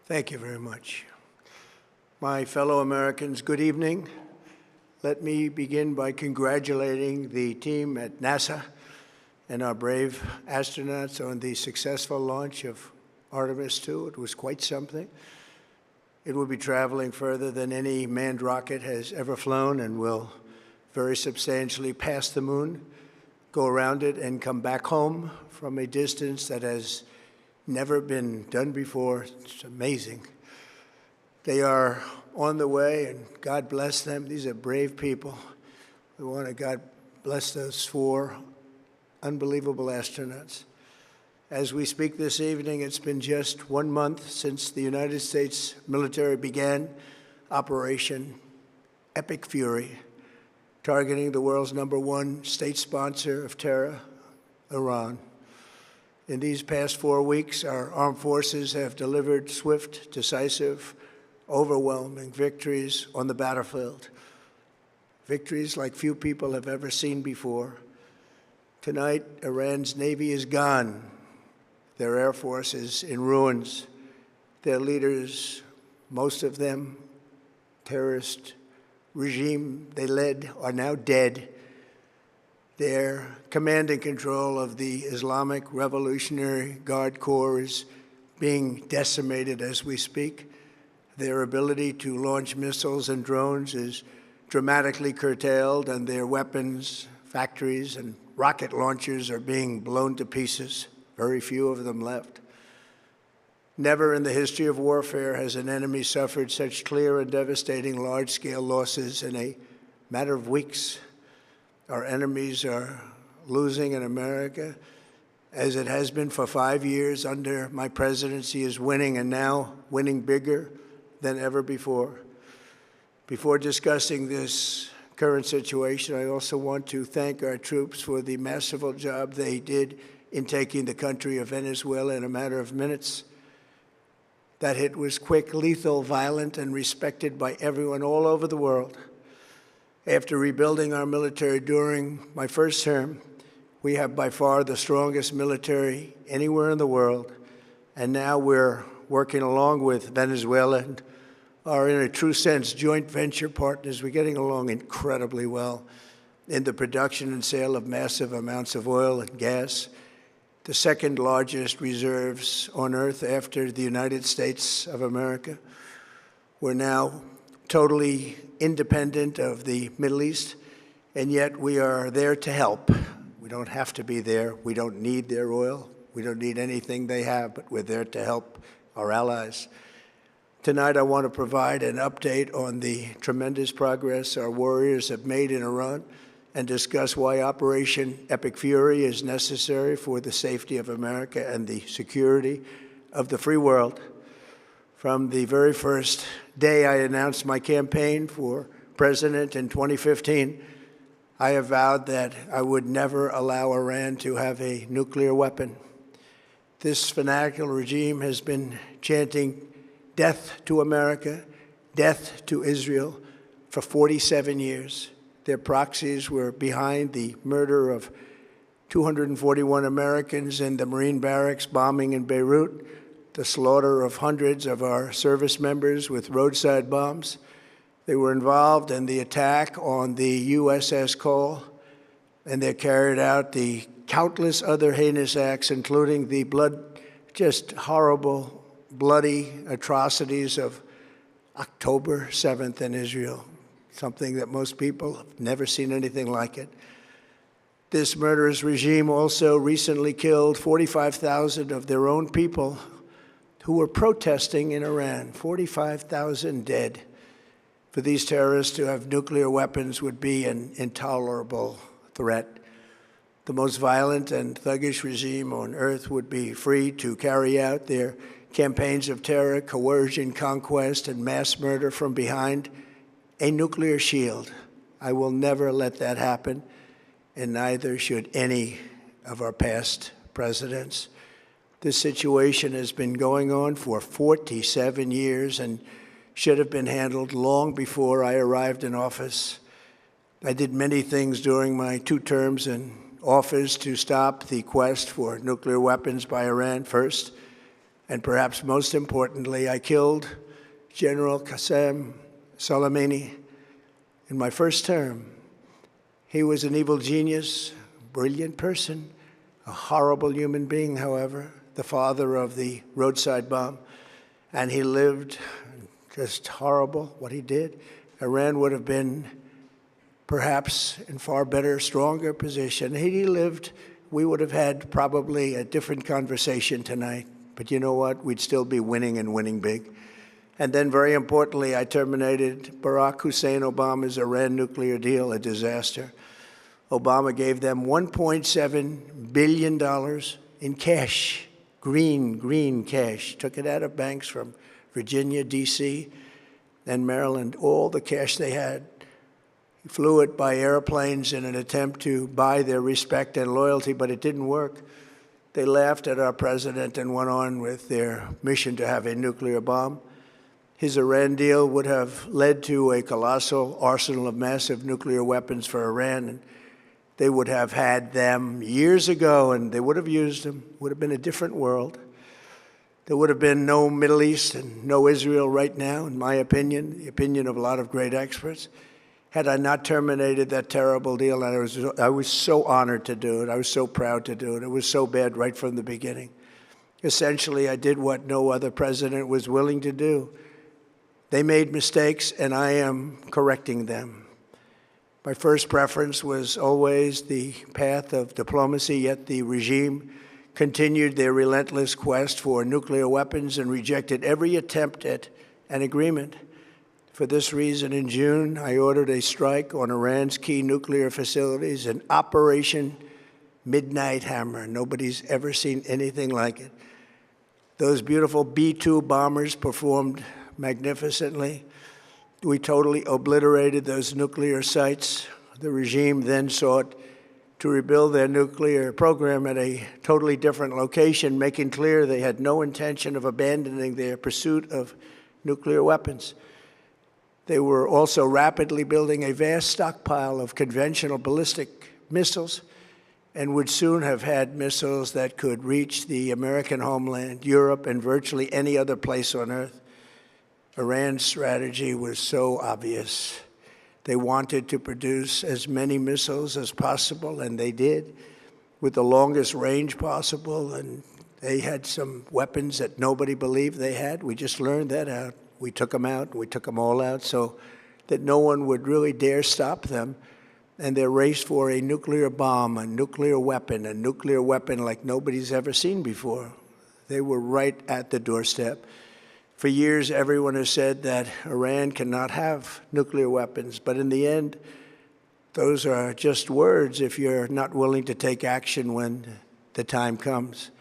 Thank you very much. My fellow Americans, good evening. Let me begin by congratulating the team at NASA and our brave astronauts on the successful launch of Artemis II. It was quite something. It will be traveling further than any manned rocket has ever flown and will very substantially pass the moon, go around it, and come back home from a distance that has never been done before. It's amazing. They are on the way, and God bless them. These are brave people. We want to God bless those four unbelievable astronauts. As we speak this evening, it's been just 1 month since the United States military began Operation Epic Fury, targeting the world's #1 state sponsor of terror, Iran. In these past 4 weeks, our armed forces have delivered swift, decisive, overwhelming victories on the battlefield, victories like few people have ever seen before. Tonight, Iran's Navy is gone. Their Air Force is in ruins. Their leaders, most of them terrorist regime they led, are now dead. Their command and control of the Islamic Revolutionary Guard Corps is being decimated as we speak. Their ability to launch missiles and drones is dramatically curtailed, and their weapons, factories, and rocket launchers are being blown to pieces. Very few of them left. Never in the history of warfare has an enemy suffered such clear and devastating large-scale losses in a matter of weeks. Our enemies are losing in America, as it has been for 5 years under my presidency, is winning, and now winning bigger than ever before. Before discussing this current situation, I also want to thank our troops for the masterful job they did in taking the country of Venezuela in a matter of minutes. That hit was quick, lethal, violent, and respected by everyone all over the world. After rebuilding our military during my first term, we have by far the strongest military anywhere in the world. And now we're working along with Venezuela and are, in a true sense, joint venture partners. We're getting along incredibly well in the production and sale of massive amounts of oil and gas, the second largest reserves on earth after the United States of America. We're now totally independent of the Middle East, and yet we are there to help. We don't have to be there. We don't need their oil. We don't need anything they have, but we're there to help our allies. Tonight, I want to provide an update on the tremendous progress our warriors have made in Iran and discuss why Operation Epic Fury is necessary for the safety of America and the security of the free world. From the very first day I announced my campaign for president in 2015, I have vowed that I would never allow Iran to have a nuclear weapon. This fanatical regime has been chanting death to America, death to Israel for 47 years. Their proxies were behind the murder of 241 Americans in the Marine barracks bombing in Beirut, the slaughter of hundreds of our service members with roadside bombs. They were involved in the attack on the USS Cole, and they carried out the countless other heinous acts, including the just horrible, bloody atrocities of October 7th in Israel, something that most people have never seen anything like it. This murderous regime also recently killed 45,000 of their own people who were protesting in Iran. 45,000 dead. For these terrorists to have nuclear weapons would be an intolerable threat. The most violent and thuggish regime on earth would be free to carry out their campaigns of terror, coercion, conquest, and mass murder from behind a nuclear shield. I will never let that happen, and neither should any of our past presidents. This situation has been going on for 47 years and should have been handled long before I arrived in office. I did many things during my 2 terms in office to stop the quest for nuclear weapons by Iran. First, And perhaps most importantly, I killed General Qasem Soleimani in my first term. He was an evil genius, brilliant person, a horrible human being, however, the father of the roadside bomb. And he lived just horrible, what he did. Iran would have been perhaps in far better, stronger position. Had he lived, we would have had probably a different conversation tonight. But you know what? We'd still be winning and winning big. And then, very importantly, I terminated Barack Hussein Obama's Iran nuclear deal, a disaster. Obama gave them $1.7 billion in cash, green cash. Took it out of banks from Virginia, D.C., and Maryland, all the cash they had. He flew it by airplanes in an attempt to buy their respect and loyalty, but it didn't work. They laughed at our president and went on with their mission to have a nuclear bomb. His Iran deal would have led to a colossal arsenal of massive nuclear weapons for Iran, and they would have had them years ago, and they would have used them. It would have been a different world. There would have been no Middle East and no Israel right now, in my opinion, the opinion of a lot of great experts, had I not terminated that terrible deal. And I was so honored to do it. I was so proud to do it. It was so bad right from the beginning. Essentially, I did what no other president was willing to do. They made mistakes, and I am correcting them. My first preference was always the path of diplomacy, yet the regime continued their relentless quest for nuclear weapons and rejected every attempt at an agreement. For this reason, in June, I ordered a strike on Iran's key nuclear facilities, an Operation Midnight Hammer. Nobody's ever seen anything like it. Those beautiful B-2 bombers performed magnificently. We totally obliterated those nuclear sites. The regime then sought to rebuild their nuclear program at a totally different location, making clear they had no intention of abandoning their pursuit of nuclear weapons. They were also rapidly building a vast stockpile of conventional ballistic missiles and would soon have had missiles that could reach the American homeland, Europe, and virtually any other place on Earth. Iran's strategy was so obvious. They wanted to produce as many missiles as possible, and they did, with the longest range possible. And they had some weapons that nobody believed they had. We just learned that out. We took them out. We took them all out so that no one would really dare stop them. And their race for a nuclear bomb, a nuclear weapon like nobody's ever seen before. They were right at the doorstep. For years, everyone has said that Iran cannot have nuclear weapons, but in the end, those are just words if you're not willing to take action when the time comes.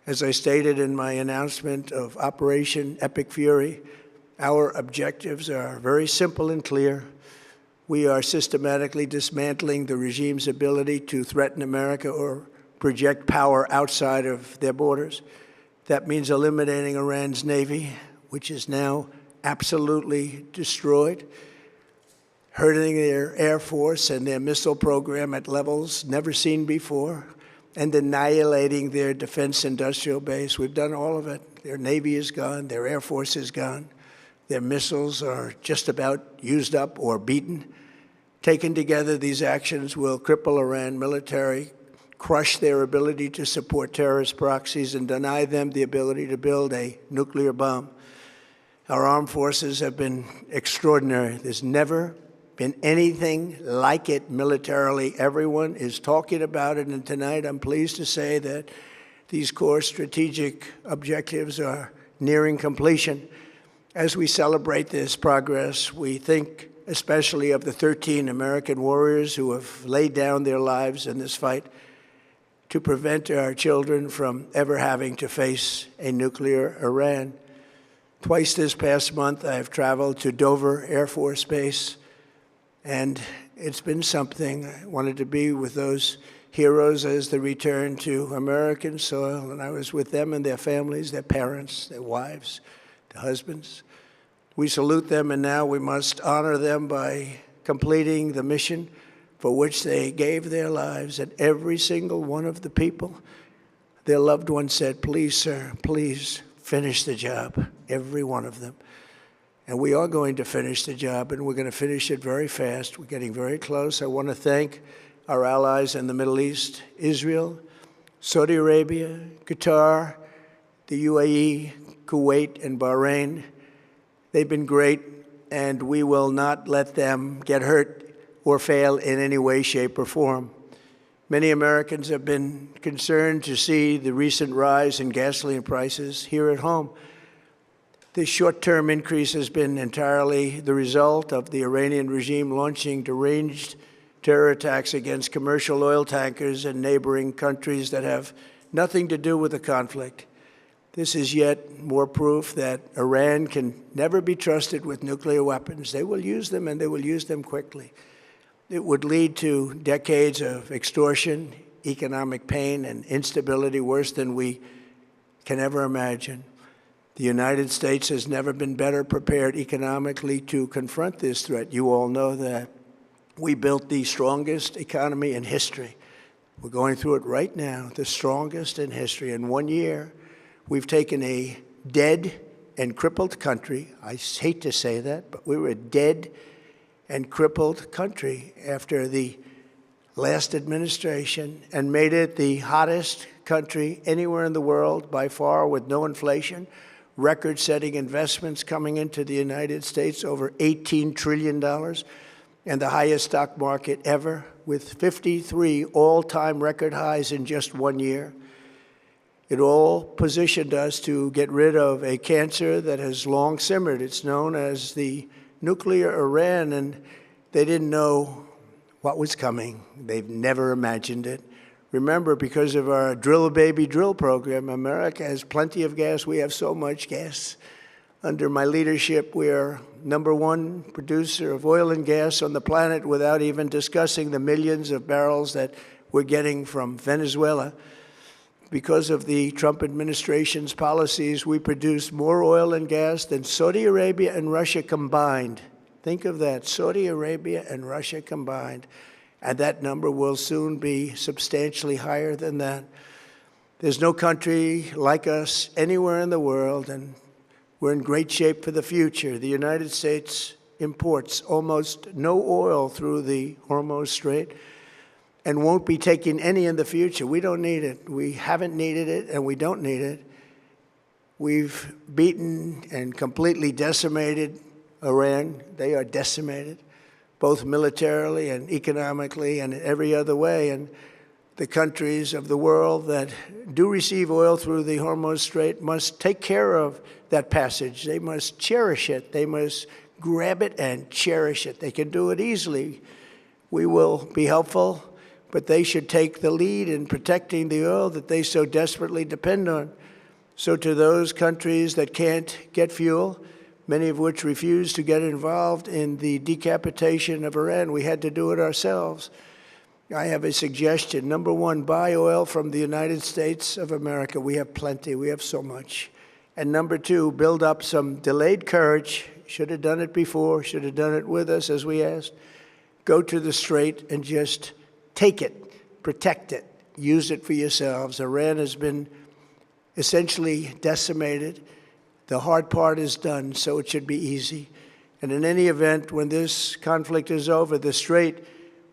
As I stated in my announcement of Operation Epic Fury, our objectives are very simple and clear. We are systematically dismantling the regime's ability to threaten America or project power outside of their borders. That means eliminating Iran's Navy, which is now absolutely destroyed, hurting their Air Force and their missile program at levels never seen before, and annihilating their defense industrial base. We've done all of it. Their Navy is gone. Their Air Force is gone. Their missiles are just about used up or beaten. Taken together, these actions will cripple Iran military, crush their ability to support terrorist proxies, and deny them the ability to build a nuclear bomb. Our armed forces have been extraordinary. There's never been anything like it militarily. Everyone is talking about it, and tonight I'm pleased to say that these core strategic objectives are nearing completion. As we celebrate this progress, we think especially of the 13 American warriors who have laid down their lives in this fight to prevent our children from ever having to face a nuclear Iran. Twice this past month, I have traveled to Dover Air Force Base, and it's been something. I wanted to be with those heroes as they return to American soil, and I was with them and their families, their parents, their wives, their husbands. We salute them, and now we must honor them by completing the mission for which they gave their lives. And every single one of the people, their loved ones said, "Please, sir, please finish the job, every one of them. And we are going to finish the job, and we're going to finish it very fast. We're getting very close. I want to thank our allies in the Middle East, Israel, Saudi Arabia, Qatar, the UAE, Kuwait, and Bahrain. They've been great, and we will not let them get hurt or fail in any way, shape, or form. Many Americans have been concerned to see the recent rise in gasoline prices here at home. This short-term increase has been entirely the result of the Iranian regime launching deranged terror attacks against commercial oil tankers in neighboring countries that have nothing to do with the conflict. This is yet more proof that Iran can never be trusted with nuclear weapons. They will use them, and they will use them quickly. It would lead to decades of extortion, economic pain, and instability worse than we can ever imagine. The United States has never been better prepared economically to confront this threat. You all know that. We built the strongest economy in history. We're going through it right now, the strongest in history. In 1 year, we've taken a dead and crippled country. I hate to say that, but we were a dead and crippled country after the last administration and made it the hottest country anywhere in the world by far, with no inflation, record-setting investments coming into the United States, over $18 trillion, and the highest stock market ever, with 53 all-time record highs in just 1 year. It all positioned us to get rid of a cancer that has long simmered. It's known as the nuclear Iran, and they didn't know what was coming. They've never imagined it. Remember, because of our Drill Baby Drill program, America has plenty of gas. We have so much gas. Under my leadership, we are #1 producer of oil and gas on the planet, without even discussing the millions of barrels that we're getting from Venezuela. Because of the Trump administration's policies, we produce more oil and gas than Saudi Arabia and Russia combined. Think of that, Saudi Arabia and Russia combined. And that number will soon be substantially higher than that. There's no country like us anywhere in the world, and we're in great shape for the future. The United States imports almost no oil through the Hormuz Strait, and won't be taking any in the future. We don't need it. We haven't needed it, and we don't need it. We've beaten and completely decimated Iran. They are decimated, both militarily and economically and in every other way. And the countries of the world that do receive oil through the Hormuz Strait must take care of that passage. They must cherish it. They must grab it and cherish it. They can do it easily. We will be helpful, but they should take the lead in protecting the oil that they so desperately depend on. So to those countries that can't get fuel, many of which refuse to get involved in the decapitation of Iran, we had to do it ourselves. I have a suggestion. #1, buy oil from the United States of America. We have plenty. We have so much. And #2, build up some delayed courage. Should have done it before. Should have done it with us, as we asked. Go to the Strait and just take it, protect it, use it for yourselves. Iran has been essentially decimated. The hard part is done, so it should be easy. And in any event, when this conflict is over, the Strait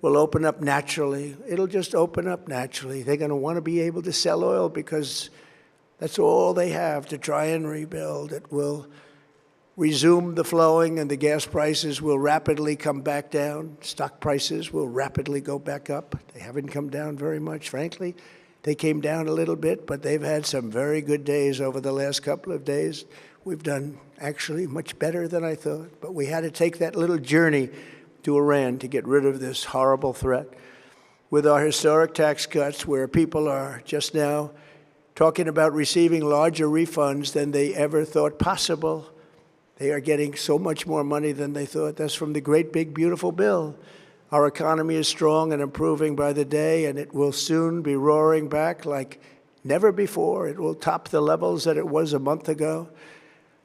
will open up naturally. It'll just open up naturally. They're going to want to be able to sell oil because that's all they have to try and rebuild. It will resume the flowing, and the gas prices will rapidly come back down. Stock prices will rapidly go back up. They haven't come down very much, frankly. They came down a little bit, but they've had some very good days over the last couple of days. We've done actually much better than I thought, but we had to take that little journey to Iran to get rid of this horrible threat. With our historic tax cuts, where people are just now talking about receiving larger refunds than they ever thought possible, they are getting so much more money than they thought. That's from the great, big, beautiful bill. Our economy is strong and improving by the day, and it will soon be roaring back like never before. It will top the levels that it was a month ago.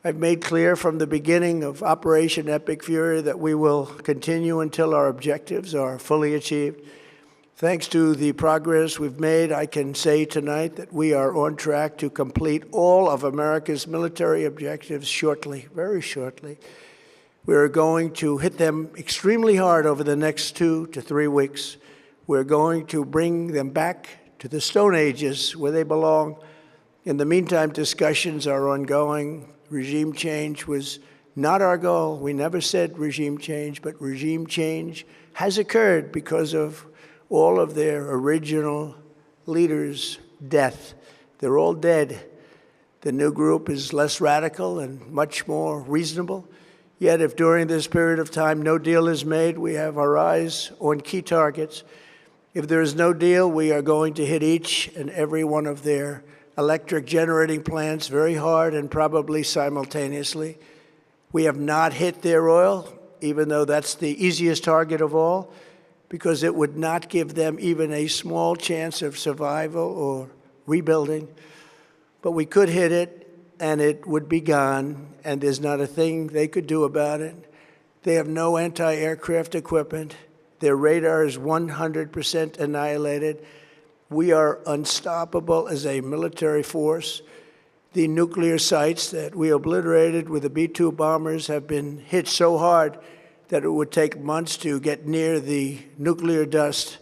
I've made clear from the beginning of Operation Epic Fury that we will continue until our objectives are fully achieved. Thanks to the progress we've made, I can say tonight that we are on track to complete all of America's military objectives shortly, very shortly. We're going to hit them extremely hard over the next 2 to 3 weeks. We're going to bring them back to the Stone Ages where they belong. In the meantime, discussions are ongoing. Regime change was not our goal. We never said regime change, but regime change has occurred because of all of their original leaders' death. They're all dead. The new group is less radical and much more reasonable. Yet if during this period of time no deal is made, we have our eyes on key targets. If there is no deal, we are going to hit each and every one of their electric generating plants very hard and probably simultaneously. We have not hit their oil, even though that's the easiest target of all, because it would not give them even a small chance of survival or rebuilding. But we could hit it, and it would be gone, and there's not a thing they could do about it. They have no anti-aircraft equipment. Their radar is 100% annihilated. We are unstoppable as a military force. The nuclear sites that we obliterated with the B-2 bombers have been hit so hard that it would take months to get near the nuclear dust,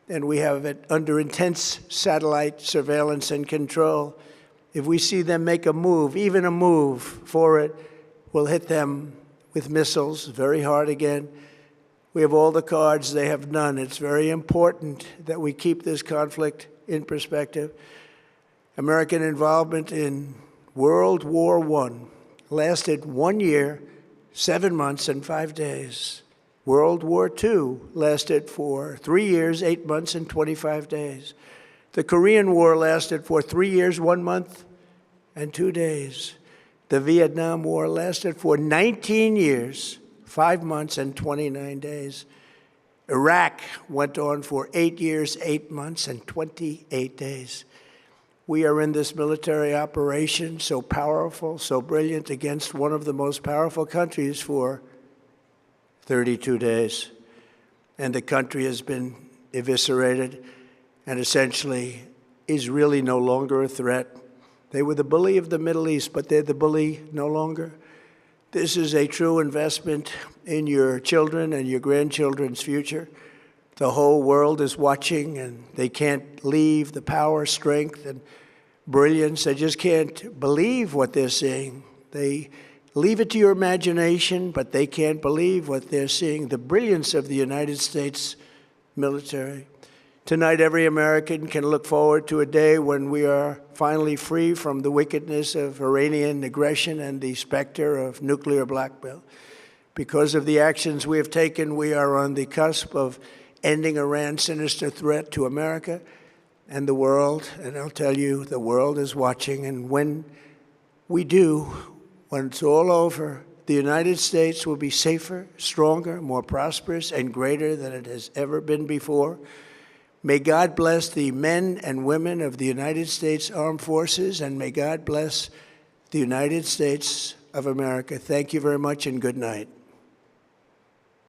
and we have it under intense satellite surveillance and control. If we see them make a move, even a move for it, we'll hit them with missiles very hard again. We have all the cards, they have none. It's very important that we keep this conflict in perspective. American involvement in World War I lasted 1 year, 7 months, and 5 days. World War II lasted for 3 years, 8 months, and 25 days. The Korean War lasted for 3 years, 1 month, and 2 days. The Vietnam War lasted for 19 years, 5 months, and 29 days. Iraq went on for 8 years, 8 months, and 28 days. We are in this military operation so powerful, so brilliant against one of the most powerful countries for 32 days. And the country has been eviscerated and essentially is really no longer a threat. They were the bully of the Middle East, but they're the bully no longer. This is a true investment in your children and your grandchildren's future. The whole world is watching, and they can't leave the power, strength, and brilliance. They just can't believe what they're seeing. They leave it to your imagination, but they can't believe what they're seeing, the brilliance of the United States military. Tonight, every American can look forward to a day when we are finally free from the wickedness of Iranian aggression and the specter of nuclear blackmail. Because of the actions we have taken, we are on the cusp of ending Iran's sinister threat to America and the world. And I'll tell you, the world is watching. And when we do, when it's all over, the United States will be safer, stronger, more prosperous, and greater than it has ever been before. May God bless the men and women of the United States Armed Forces, and may God bless the United States of America. Thank you very much, and good night.